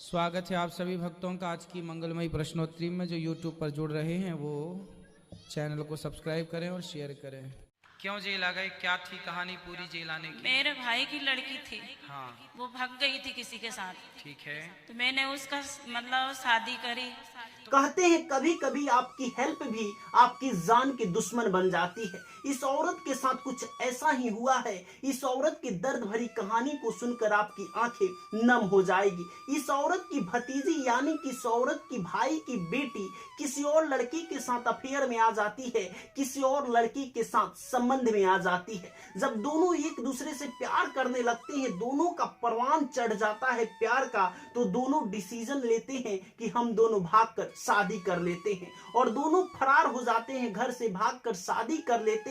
स्वागत है आप सभी भक्तों का आज की मंगलमयी प्रश्नोत्तरी में। जो YouTube पर जुड़ रहे हैं वो चैनल को सब्सक्राइब करें और शेयर करें। क्यों जेल आ गए, क्या थी कहानी पूरी जेल आने की? मेरे भाई की लड़की थी। हाँ, वो भाग गई थी किसी के साथ। ठीक है। तो मैंने उसका मतलब शादी करी। कहते हैं कभी कभी आपकी हेल्प भी आपकी जान की दुश्मन बन जाती है। इस औरत के साथ कुछ ऐसा ही हुआ है। इस औरत की दर्द भरी कहानी को सुनकर आपकी आंखें नम हो जाएगी। इस औरत की भतीजी यानी कि इस औरत की भाई की बेटी किसी और लड़की के साथ अफेयर में आ जाती है, किसी और लड़की के साथ संबंध में आ जाती है। जब दोनों एक दूसरे से प्यार करने लगते हैं, दोनों का परवान चढ़ जाता है प्यार का, तो दोनों डिसीजन लेते हैं कि हम दोनों भागकर शादी कर लेते हैं। और दोनों फरार हो जाते हैं, घर से भागकर शादी कर लेते हैं।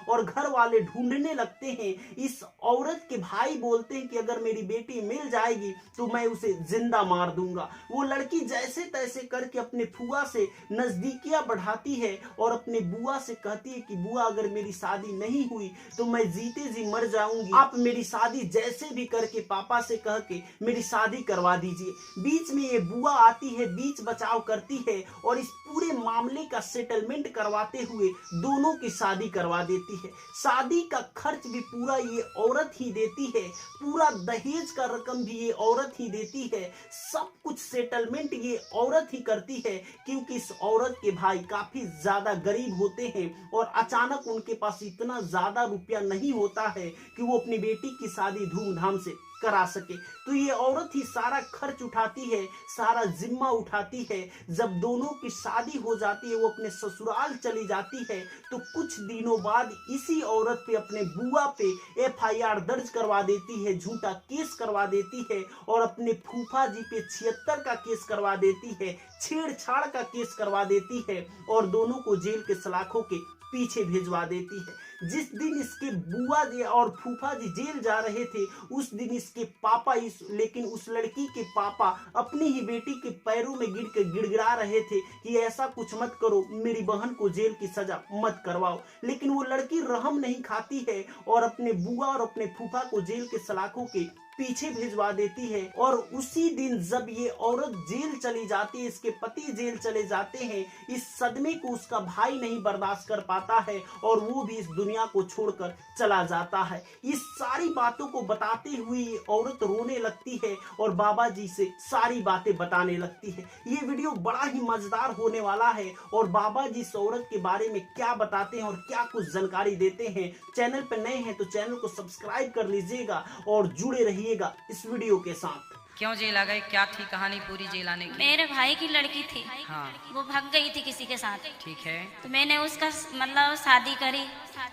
और घर वाले ढूंढने लगते हैं। इस औरत के भाई बोलते हैं कि अगर मेरी बेटी मिल जाएगी तो मैं उसे जिंदा मार दूंगा। वो लड़की जैसे तैसे करके अपने फुआ से नजदीकियां बढ़ाती है और अपने बुआ से कहती है कि बुआ अगर मेरी शादी नहीं हुई तो मैं जीते जी मर जाऊंगी, आप मेरी शादी जैसे भी करके पापा से कह के मेरी शादी करवा दीजिए। बीच में ये बुआ आती है, बीच बचाव करती है और इस पूरे मामले का सेटलमेंट करवाते हुए दोनों की शादी करवा देती है। शादी का खर्च भी पूरा ये औरत ही देती है, पूरा दहेज का रकम भी ये औरत ही देती है, सब कुछ सेटलमेंट ये औरत ही करती है। क्योंकि इस औरत के भाई काफी ज्यादा गरीब होते हैं और अचानक उनके पास इतना ज्यादा रुपया नहीं होता है कि वो अपनी बेटी की शादी धूमधाम से करा सके। तो ये औरत ही सारा खर्च उठाती है, सारा जिम्मा उठाती है। जब दोनों की शादी हो जाती है, वो अपने ससुराल चली जाती है, तो कुछ दिनों बाद इसी औरत पे, अपने बुआ पे FIR दर्ज करवा देती है, झूठा केस करवा देती है और अपने फूफा जी पे 76 का केस करवा देती है, छेड़छाड़ का केस करवा देती है और दोनों को जेल के सलाखों के पीछे भिजवा देती है। जिस दिन इसके बुआ जी और फूफा जी जेल जा रहे थे, उस दिन इसके पापा लेकिन उस लड़की के पापा अपनी ही बेटी के पैरों में गिर के गिड़गिड़ा रहे थे कि ऐसा कुछ मत करो, मेरी बहन को जेल की सजा मत करवाओ। लेकिन वो लड़की रहम नहीं खाती है और अपने बुआ और अपने फूफा को जेल के सलाखों के पीछे भिजवा देती है। और उसी दिन जब ये औरत जेल चली जाती है, इसके पति जेल चले जाते हैं, इस सदमे को उसका भाई नहीं बर्दाश्त कर पाता है और वो भी इस दुनिया को छोड़कर चला जाता है। इस सारी बातों को बताते हुए ये औरत रोने लगती है और बाबा जी से सारी बातें बताने लगती है। ये वीडियो बड़ा ही मजेदार होने वाला है और बाबा जी इस औरत के बारे में क्या बताते हैं और क्या कुछ जानकारी देते हैं। चैनल पर नए हैं तो चैनल को सब्सक्राइब कर लीजिएगा और जुड़े रहिए इस वीडियो के साथ। क्यों जेल आ गए, क्या थी कहानी पूरी जेल आने की? मेरे भाई की लड़की थी। हाँ, वो भाग गई थी किसी के साथ। ठीक है। तो मैंने उसका मतलब शादी करी।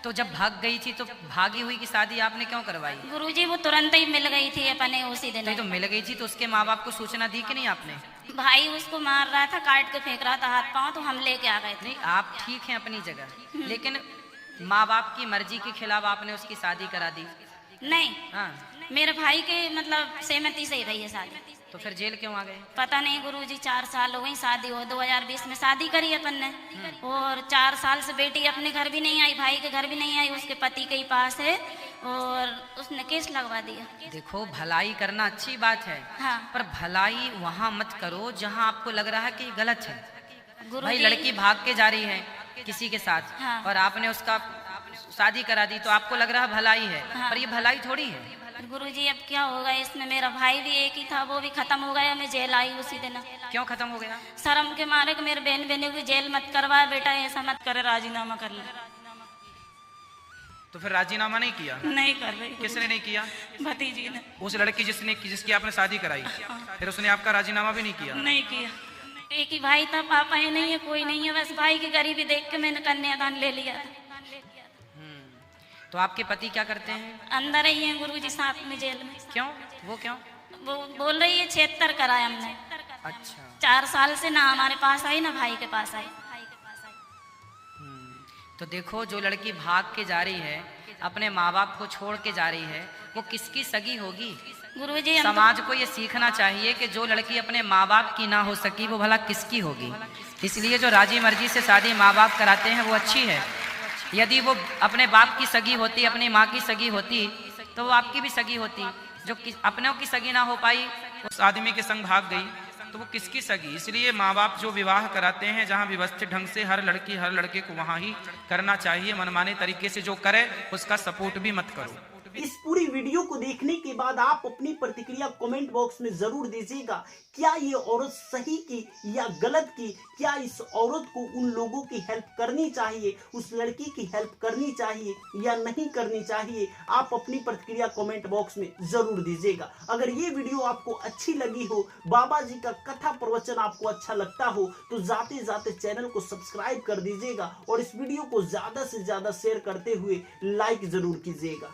तो जब भाग गई थी तो भागी हुई की शादी आपने क्यों करवाई? गुरुजी वो तुरंत ही मिल गई थी अपने उसी दिन। तो मिल गई थी तो उसके माँ बाप को सूचना दी कि नहीं आपने? भाई उसको मार रहा था, काट के फेंक रहा था हाथ पांव, तो हम लेके आ गए थे। नहीं, आप ठीक हैं अपनी जगह, लेकिन माँ बाप की मर्जी के खिलाफ आपने उसकी शादी करा दी। नहीं, हाँ, मेरे भाई के मतलब सहमति से ही रही है शादी। तो फिर जेल क्यों आ गए? पता नहीं गुरुजी, 4 साल हो गई शादी हो, 2020 में शादी करी अपन ने और 4 साल से बेटी अपने घर भी नहीं आई, भाई के घर भी नहीं आई, उसके पति के ही पास है और उसने केस लगवा दिया। देखो, भलाई करना अच्छी बात है। हाँ। पर भलाई वहाँ मत करो जहाँ आपको लग रहा है कि गलत है। भाई गुरुजी, लड़की भाग के जा रही है किसी के साथ, हाँ। और आपने उसका शादी करा दी तो आपको लग रहा है भलाई है, हाँ। पर ये भलाई थोड़ी है। गुरुजी अब क्या होगा इसमें? मेरा भाई भी एक ही था, वो भी खत्म हो गया, मैं जेल आई उसी दिन। क्यों खत्म हो गया? शर्म के मारे कि मेरे बहन बहनों की जेल मत करवाए बेटा, ऐसा मत करे, राजीनामा कर ले। तो फिर राजीनामा नहीं किया? नहीं कर रही। किसने नहीं किया? भतीजी ने। उस लड़की जिसकी आपने शादी कराई, फिर उसने आपका राजीनामा भी नहीं किया? नहीं किया। एक ही भाई था, पापा है नहीं है, कोई नहीं है, बस भाई की गरीबी देख के मैंने कन्यादान ले लिया था। तो आपके पति क्या करते हैं? अंदर ही है गुरुजी, साथ में जेल में। क्यों? वो क्यों? वो बोल रही है 76 कराया हमने। अच्छा। 4 साल से ना हमारे पास आई ना भाई के पास आई। तो देखो, जो लड़की भाग के जा रही है, अपने माँ बाप को छोड़ के जा रही है, वो किसकी सगी होगी? गुरुजी समाज को ये सीखना चाहिए कि जो लड़की अपने माँ बाप की ना हो सकी वो भला किसकी होगी। इसलिए जो राजी मर्जी से शादी माँ बाप कराते हैं वो अच्छी है। यदि वो अपने बाप की सगी होती, अपनी माँ की सगी होती, तो वो आपकी भी सगी होती। जो अपनों की सगी ना हो पाई उस आदमी के संग भाग गई तो वो किसकी सगी। इसलिए माँ बाप जो विवाह कराते हैं जहाँ व्यवस्थित ढंग से हर लड़की हर लड़के को वहाँ ही करना चाहिए। मनमाने तरीके से जो करे उसका सपोर्ट भी मत करो। इस पूरी वीडियो को देखने के बाद आप अपनी प्रतिक्रिया कमेंट बॉक्स में जरूर दीजिएगा। क्या ये औरत सही की या गलत की? क्या इस औरत को उन लोगों की हेल्प करनी चाहिए, उस लड़की की हेल्प करनी चाहिए या नहीं करनी चाहिए? आप अपनी प्रतिक्रिया कमेंट बॉक्स में जरूर दीजिएगा। अगर ये वीडियो आपको अच्छी लगी हो, बाबा जी का कथा प्रवचन आपको अच्छा लगता हो, तो जाते जाते चैनल को सब्सक्राइब कर दीजिएगा और इस वीडियो को ज्यादा से ज्यादा शेयर करते हुए लाइक जरूर कीजिएगा।